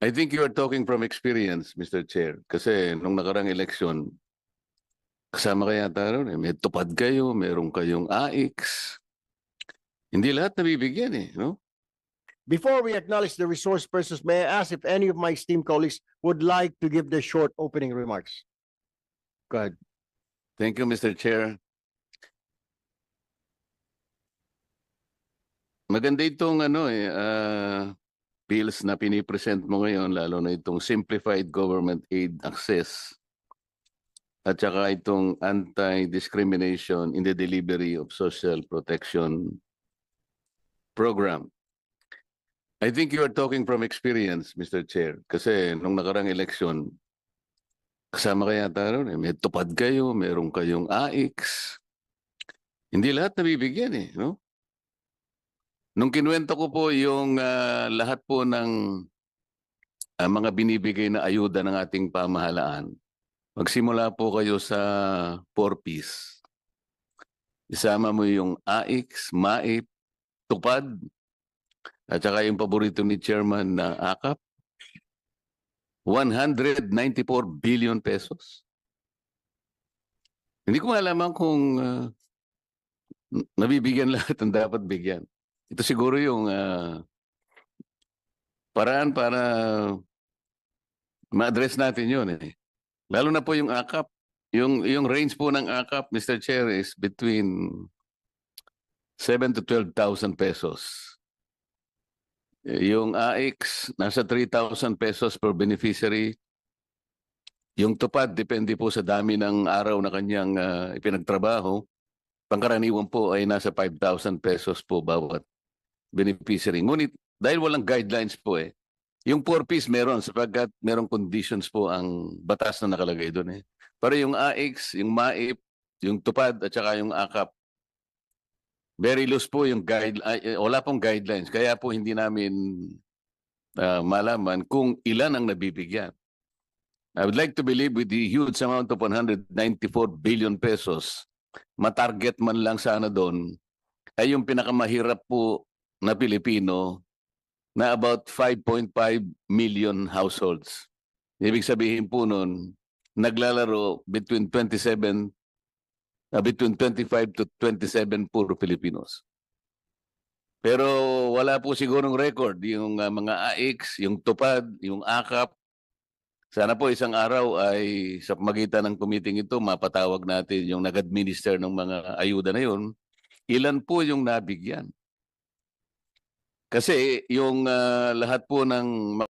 I think you are talking from experience, Mr. Chair. Kasi nung nakarang eleksyon, kasama kaya tayo, may tupad kayo, meron kayong AIX. Hindi lahat nabibigyan eh, no? Before we acknowledge the resource persons, may I ask if any of my esteemed colleagues would like to give their short opening remarks? Go ahead. Thank you, Mr. Chair. Maganda itong bills na pinipresent mo ngayon, lalo na itong Simplified Government Aid Access at saka itong Anti-Discrimination in the Delivery of Social Protection Program. I think you are talking from experience, Mr. Chair. Kasi nung nakarang eleksyon, kasama kaya tayo, may tupad kayo, meron kayong AIX. Hindi lahat nabibigyan eh, no? Nung kinuwento ko po yung lahat po ng mga binibigay na ayuda ng ating pamahalaan, magsimula po kayo sa 4Ps. Isama mo yung AIX, MAIP, tupad, at saka yung paborito ni Chairman na AKAP, 194 billion pesos. Hindi ko malaman kung nabibigyan lahat ang dapat bigyan. Ito siguro yung paraan para ma-address natin yun eh. Lalo na po yung AKAP. Yung range po ng AKAP, Mr. Chair, is between 7 to 12,000 pesos. Yung AIX, nasa 3,000 pesos per beneficiary. Yung tupad, depende po sa dami ng araw na kanyang ipinagtrabaho. Pangkaraniwan po ay nasa 5,000 pesos po bawat beneficiary. Ngunit dahil walang guidelines po yung 4Ps meron sapagkat merong conditions po ang batas na nakalagay doon eh. Pero yung AIX, yung MAIP, yung tupad at saka yung AKAP, very loose po yung wala pong guidelines. Kaya po hindi namin malaman kung ilan ang nabibigyan. I would like to believe with the huge amount of 194 billion pesos, matarget man lang sana doon ay yung pinakamahirap po na Pilipino na about 5.5 million households. Ibig sabihin po nun, naglalaro between 25 to 27 puro Filipinos. Pero wala po sigurong record yung mga AIX, yung tupad, yung AKAP. Sana po isang araw ay sa pamagitan ng committee ito, mapatawag natin yung nag-administer ng mga ayuda na yun. Ilan po yung nabigyan? Kasi yung lahat po ng